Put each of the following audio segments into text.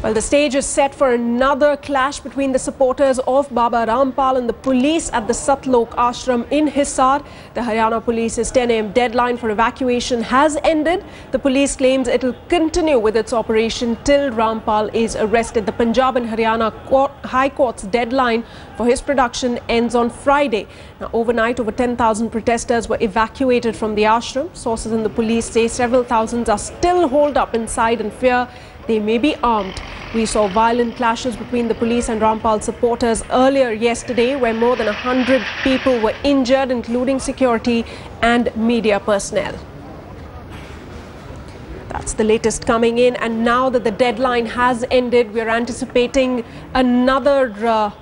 Well, the stage is set for another clash between the supporters of Baba Rampal and the police at the Satlok ashram in Hisar. The Haryana Police's 10 a.m. deadline for evacuation has ended. The police claims it will continue with its operation till Rampal is arrested. The Punjab and Haryana High Court's deadline for his production ends on Friday. Now, overnight, over 10,000 protesters were evacuated from the ashram. Sources in the police say several thousands are still holed up inside and fear they may be armed. We saw violent clashes between the police and Rampal supporters earlier yesterday, where more than 100 people were injured, including security and media personnel. That's the latest coming in, and now that the deadline has ended, we are anticipating another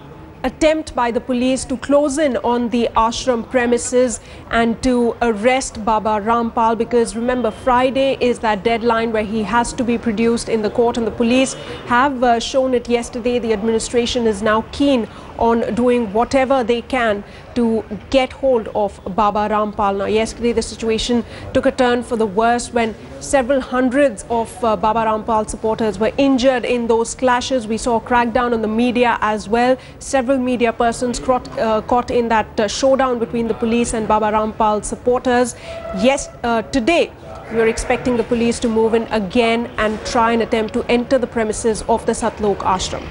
attempt by the police to close in on the ashram premises and to arrest Baba Rampal, because remember, Friday is that deadline where he has to be produced in the court, and the police have shown it yesterday. The administration is now keen on doing whatever they can to get hold of Baba Rampal. Now, yesterday the situation took a turn for the worse when several hundreds of Baba Rampal supporters were injured in those clashes. We saw a crackdown on the media as well. Several media persons caught in that showdown between the police and Baba Rampal supporters. Yes, today we are expecting the police to move in again and try and attempt to enter the premises of the Satlok ashram.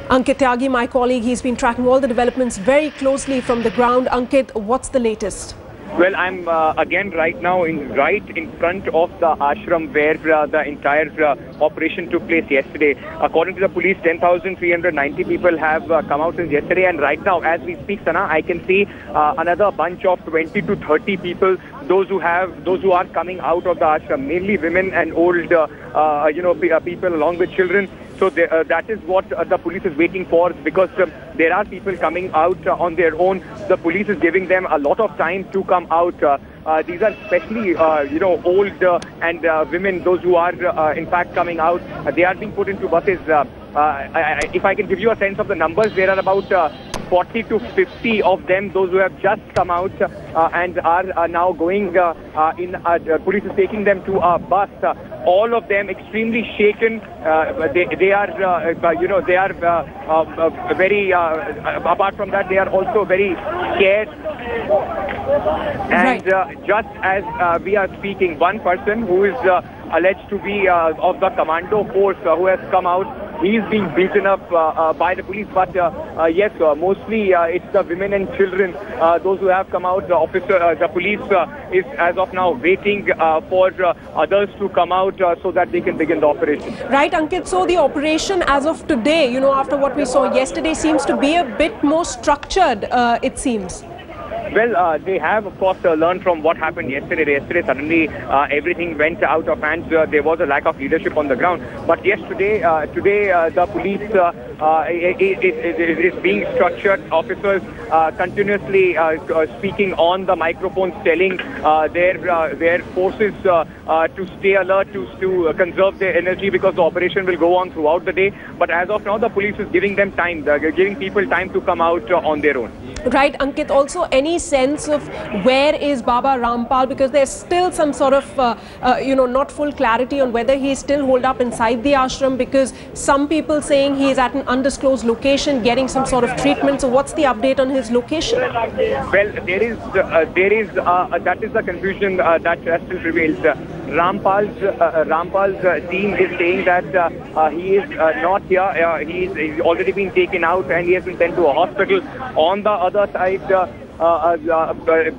Ankit Tyagi, my colleague, he's been tracking all the developments very closely from the ground. Ankit, what's the latest? Well, I'm again right now right in front of the ashram where the entire operation took place yesterday. According to the police, 10,390 people have come out since yesterday, and right now, as we speak, Sana, I can see another bunch of 20 to 30 people. Those who are coming out of the ashram, mainly women and old, people along with children. So that is what the police is waiting for, because there are people coming out on their own. The police is giving them a lot of time to come out. These are especially, old and women, those who are in fact coming out. They are being put into buses. If I can give you a sense of the numbers, there are about 40 to 50 of them, those who have just come out and are now going police is taking them to a bus. All of them extremely shaken. They are very, apart from that, they are also very scared. And just as we are speaking, one person who is alleged to be of the commando force who has come out, he is being beaten up by the police. But yes, mostly it's the women and children, those who have come out. The police is as of now waiting for others to come out so that they can begin the operation. Right, Ankit. So the operation as of today, after what we saw yesterday, seems to be a bit more structured, it seems. Well, they have, of course, learned from what happened yesterday. Yesterday, suddenly, everything went out of hands. There was a lack of leadership on the ground. But yes, today the police is being structured. Officers continuously speaking on the microphones, telling their forces to stay alert, to conserve their energy, because the operation will go on throughout the day. But as of now, the police is giving them time, giving people time to come out on their own. Right, Ankit. Also, any sense of where is Baba Rampal? Because there's still some sort of, not full clarity on whether he is still holed up inside the ashram, because some people saying he is at an undisclosed location getting some sort of treatment. So what's the update on his location? Well, that is the confusion that still prevails. Rampal's team is saying that he is not here. He's already been taken out and he has been sent to a hospital. On the other side,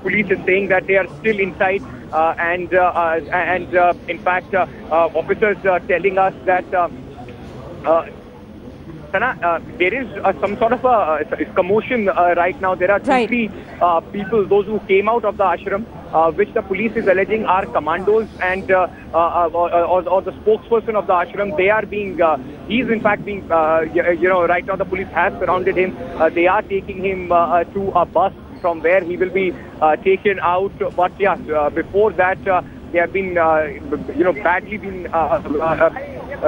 police is saying that they are still inside, and in fact, officers are telling us that there is some sort of a commotion right now. There are two, three people, those who came out of the ashram, which the police is alleging are commandos and or the spokesperson of the ashram. They are being, he's in fact being, right now the police has surrounded him. They are taking him to a bus from where he will be taken out. But yeah, before that, they have been, badly been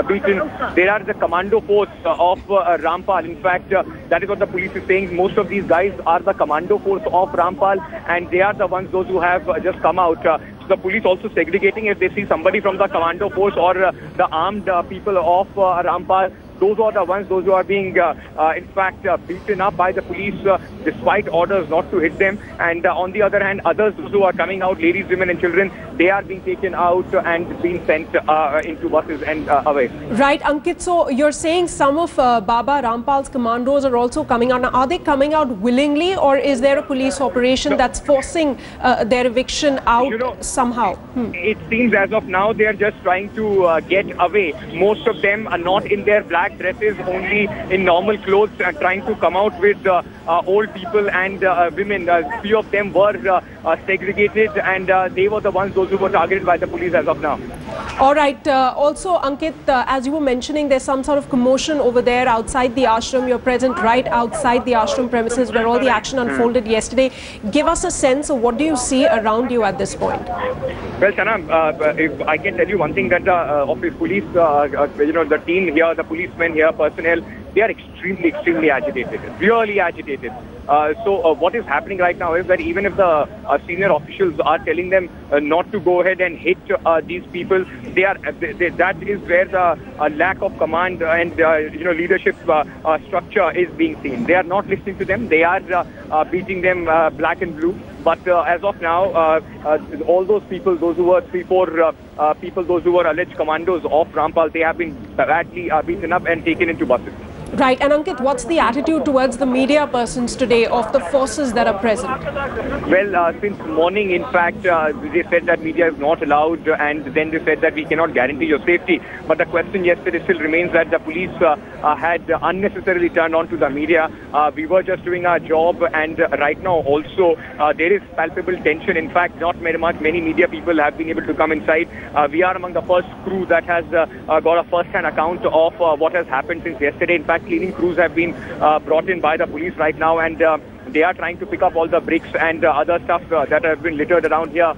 beaten. There are the commando force of Rampal. In fact, that is what the police is saying. Most of these guys are the commando force of Rampal, and they are the ones, those who have just come out. the police also segregating if they see somebody from the commando force or the armed people of Rampal. Those are the ones, those who are being, in fact, beaten up by the police despite orders not to hit them. And on the other hand, others, those who are coming out, ladies, women and children, they are being taken out and being sent into buses and away. Right, Ankit. So you're saying some of Baba Rampal's commandos are also coming out. Now, are they coming out willingly, or is there a police operation that's forcing their eviction out somehow? It seems as of now they are just trying to get away. Most of them are not in their black dresses, only in normal clothes, trying to come out with old people and women. Few of them were segregated, and they were the ones, those who were targeted by the police as of now. All right. Also, Ankit, as you were mentioning, there's some sort of commotion over there outside the ashram. You're present right outside the ashram premises where all the action unfolded yesterday. Give us a sense of what do you see around you at this point? Well, Sana, if I can tell you one thing, that the office police, the team here, the policemen here, personnel, they are extremely agitated, really agitated. So what is happening right now is that even if the senior officials are telling them not to go ahead and hit these people, that is where the lack of command and leadership structure is being seen. They are not listening to them. They are beating them black and blue. But as of now, all those people, those who were 3-4 people, those who were alleged commandos of Rampal, they have been badly beaten up and taken into buses. Right. And Ankit, what's the attitude towards the media persons today of the forces that are present? Well, since morning, in fact, they said that media is not allowed, and then they said that we cannot guarantee your safety. But the question yesterday still remains that the police had unnecessarily turned on to the media. We were just doing our job, and right now also there is palpable tension. In fact, not very much. Many media people have been able to come inside. We are among the first crew that has got a first-hand account of what has happened since yesterday. In fact, cleaning crews have been brought in by the police right now, and they are trying to pick up all the bricks and other stuff that have been littered around here.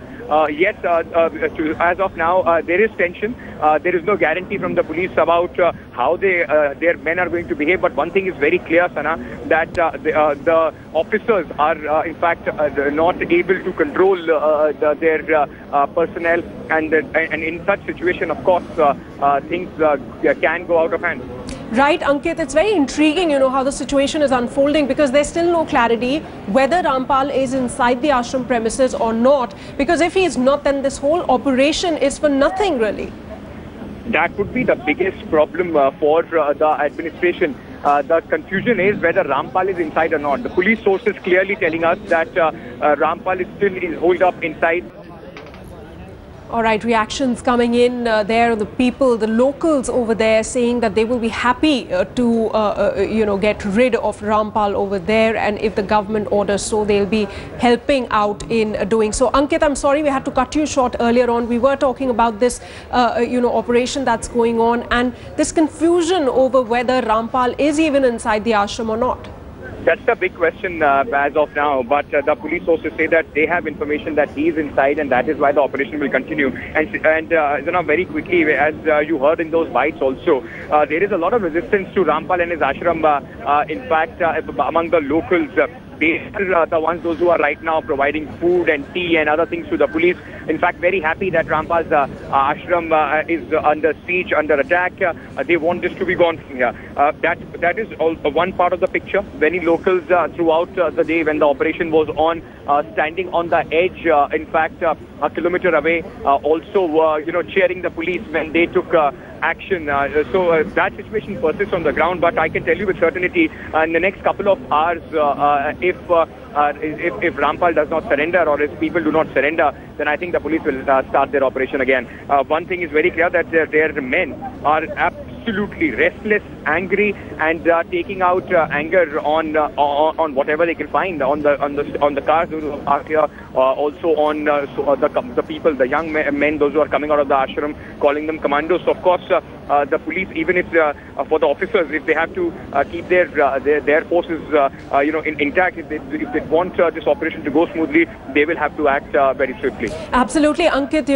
Yet, as of now, there is tension. There is no guarantee from the police about how their men are going to behave. But one thing is very clear, Sana, that the officers are, in fact, not able to control their personnel. And in such situation, of course, things can go out of hand. Right, Ankit, it's very intriguing, how the situation is unfolding, because there's still no clarity whether Rampal is inside the ashram premises or not. Because if he is not, then this whole operation is for nothing, really. That would be the biggest problem for the administration. The confusion is whether Rampal is inside or not. The police sources clearly telling us that Rampal is still holed up inside. All right, reactions coming in there, the people, the locals over there saying that they will be happy to, get rid of Rampal over there, and if the government orders so, they'll be helping out in doing so. Ankit, I'm sorry we had to cut you short earlier on. We were talking about this, operation that's going on and this confusion over whether Rampal is even inside the ashram or not. That's the big question as of now, but the police sources say that they have information that he is inside, and that is why the operation will continue. And very quickly, as you heard in those bites also, there is a lot of resistance to Rampal and his ashram. In fact, among the locals, they are the ones, those who are right now providing food and tea and other things to the police. In fact, very happy that Rampal's ashram is under siege, under attack. They want this to be gone from here. That is one part of the picture. Many locals throughout the day when the operation was on, standing on the edge, in fact, a kilometer away, also cheering the police when they took action. So that situation persists on the ground, but I can tell you with certainty in the next couple of hours, if Rampal does not surrender, or if people do not surrender, then I think the police will start their operation again. One thing is very clear, that their men are absolutely restless, angry, and taking out anger on whatever they can find, on the cars who are here, also on the people, the young men, those who are coming out of the ashram, calling them commandos. So of course, the police, even if for the officers, if they have to keep their forces intact, if they want this operation to go smoothly, they will have to act very swiftly. Absolutely, Ankit.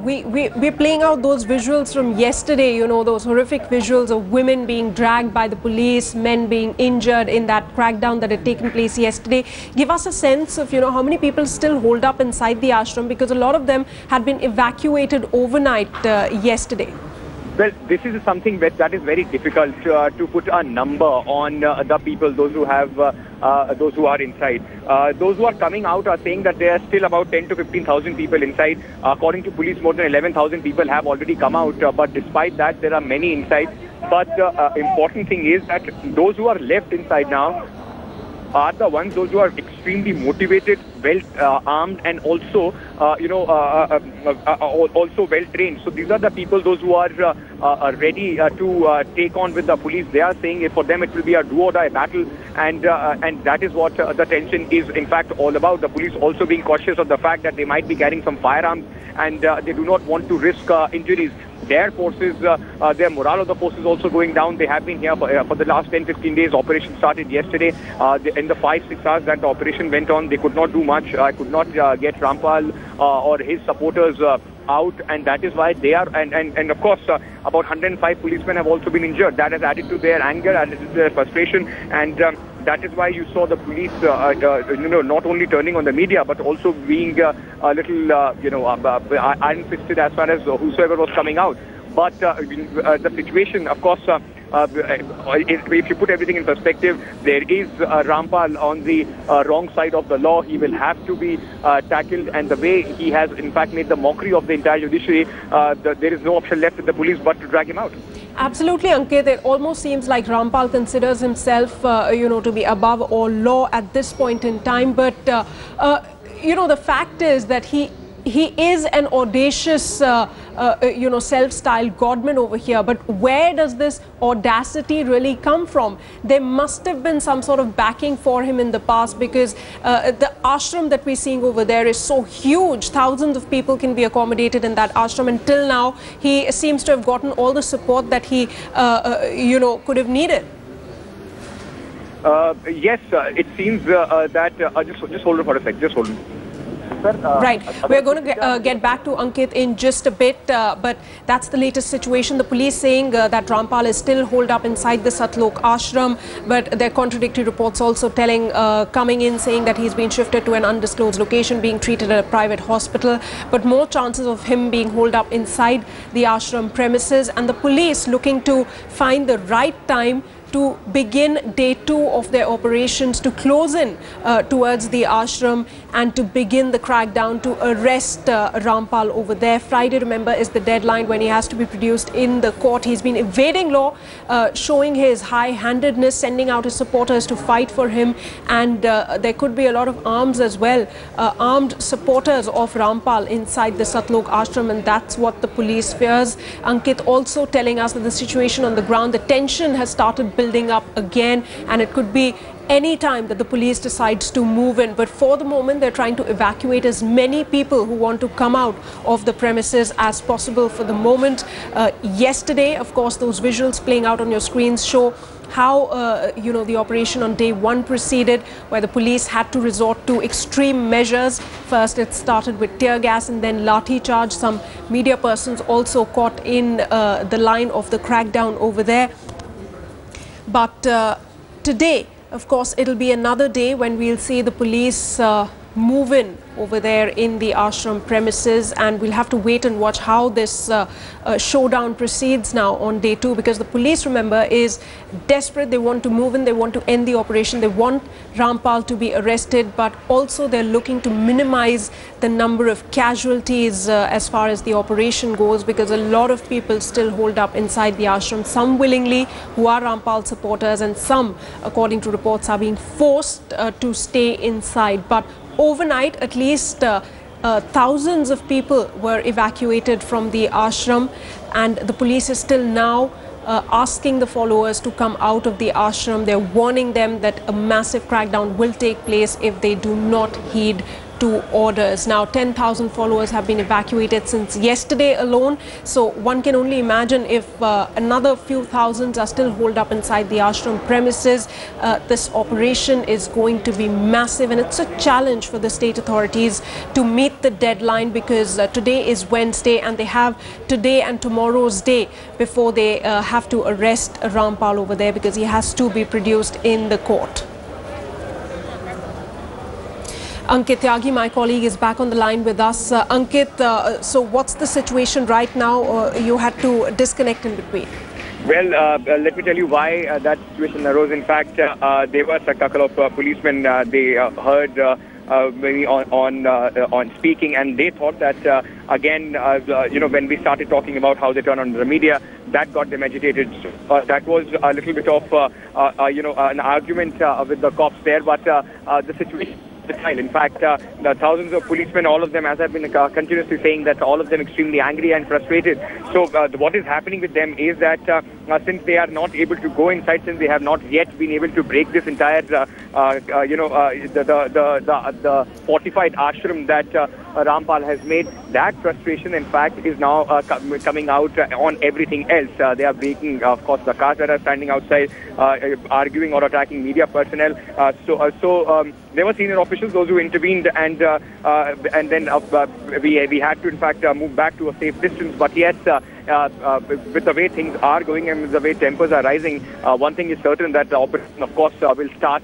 We're playing out those visuals from yesterday, those horrific visuals of women being dragged by the police, men being injured in that crackdown that had taken place yesterday. Give us a sense of, how many people still hold up inside the ashram, because a lot of them had been evacuated overnight yesterday. Well, this is something that is very difficult to put a number on the people, those who are inside. Those who are coming out are saying that there are still about 10 to 15,000 people inside. According to police, more than 11,000 people have already come out. But despite that, there are many inside. But the important thing is that those who are left inside now are the ones, those who are extremely motivated, well armed, and also also well trained. So these are the people, those who are ready to take on with the police. They are saying for them it will be a do or die battle, and that is what the tension is in fact all about. The police also being cautious of the fact that they might be carrying some firearms, and they do not want to risk injuries. Their forces, their morale of the forces also going down. They have been here for the last 10-15 days. Operation started yesterday. In the 5-6 hours that the operation went on, they could not do much. I could not get Rampal or his supporters out, and that is why they are, and of course about 105 policemen have also been injured. That has added to their anger, added to their frustration, and that is why you saw the police not only turning on the media but also being a little iron-fisted as far as whosoever was coming out. But the situation, of course, if you put everything in perspective, there is Rampal on the wrong side of the law. He will have to be tackled, and the way he has in fact made the mockery of the entire judiciary, there is no option left with the police but to drag him out. Absolutely, Ankit. It almost seems like Rampal considers himself, to be above all law at this point in time. But, the fact is that he is an audacious, self-styled godman over here. But where does this audacity really come from? There must have been some sort of backing for him in the past, because the ashram that we're seeing over there is so huge. Thousands of people can be accommodated in that ashram. Until now, he seems to have gotten all the support that he, could have needed. Yes, it seems that... just hold on for a sec. Just hold on. Right. We're going to get back to Ankit in just a bit, but that's the latest situation. The police saying that Rampal is still holed up inside the Satlok ashram, but there are contradictory reports also coming in saying that he's been shifted to an undisclosed location, being treated at a private hospital, but more chances of him being holed up inside the ashram premises, and the police looking to find the right time to begin day 2 of their operations, to close in towards the ashram and to begin the crackdown to arrest Rampal over there. Friday, remember, is the deadline when he has to be produced in the court. He's been evading law, showing his high-handedness, sending out his supporters to fight for him, and there could be a lot of arms as well, armed supporters of Rampal inside the Satlok ashram, and that's what the police fears. Ankit also telling us that the situation on the ground, the tension has started building up again, and it could be any time that the police decides to move in. But for the moment, they're trying to evacuate as many people who want to come out of the premises as possible for the moment. Yesterday, of course, those visuals playing out on your screens show how, the operation on day 1 proceeded, where the police had to resort to extreme measures. First, it started with tear gas and then lathi charge. Some media persons also caught in the line of the crackdown over there. But today, of course, it'll be another day when we'll see the police move in over there in the ashram premises, and we'll have to wait and watch how this showdown proceeds now on day 2, because the police, remember, is desperate. They want to move in, they want to end the operation, they want Rampal to be arrested, but also they're looking to minimize the number of casualties as far as the operation goes, because a lot of people still hold up inside the ashram, some willingly who are Rampal supporters, and some, according to reports, are being forced to stay inside. But overnight, at least thousands of people were evacuated from the ashram, and the police is still now asking the followers to come out of the ashram. They're warning them that a massive crackdown will take place if they do not heed to orders. Now 10,000 followers have been evacuated since yesterday alone, so one can only imagine if another few thousands are still holed up inside the ashram premises. This operation is going to be massive, and it's a challenge for the state authorities to meet the deadline, because today is Wednesday and they have today and tomorrow's day before they have to arrest Rampal over there, because he has to be produced in the court. Ankit Tyagi, my colleague, is back on the line with us. Ankit, so what's the situation right now? You had to disconnect in between. Well, let me tell you why that situation arose. In fact, there were a couple of policemen. They heard maybe on speaking, and they thought that again, when we started talking about how they turn on the media, that got them agitated. That was a little bit of an argument with the cops there, but the situation. In fact, the thousands of policemen, all of them, as I've been continuously saying, that all of them extremely angry and frustrated. So what is happening with them is that since they are not able to go inside, since they have not yet been able to break this entire, the fortified ashram that Rampal has made, that frustration, in fact, is now coming out on everything else. They are breaking, of course, the cars that are standing outside, arguing or attacking media personnel. So there were senior officials, those who intervened, and then we had to, in fact, move back to a safe distance. But yes, with the way things are going and the way tempers are rising, one thing is certain, that the operation, of course, will start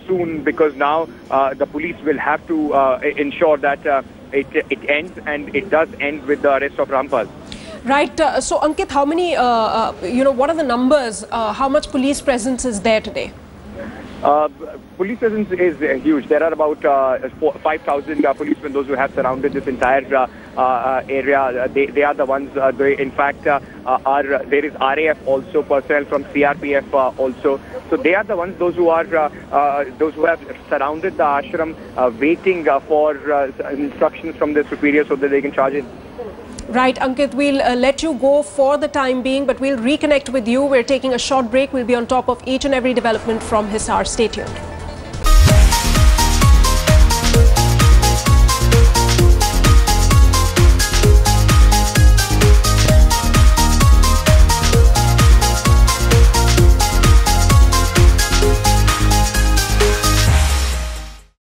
soon, because now the police will have to ensure that it ends, and it does end with the arrest of Rampal. Right. So, Ankit, how many, what are the numbers? How much police presence is there today? Police presence is huge. There are about 5,000 policemen, those who have surrounded this entire area. They are the ones, in fact, there is RAF also, personnel from CRPF also. So they are the ones, those who have surrounded the ashram, waiting for instructions from the superior so that they can charge in. Right, Ankit, we'll let you go for the time being, but we'll reconnect with you. We're taking a short break. We'll be on top of each and every development from Hisar. Stay tuned.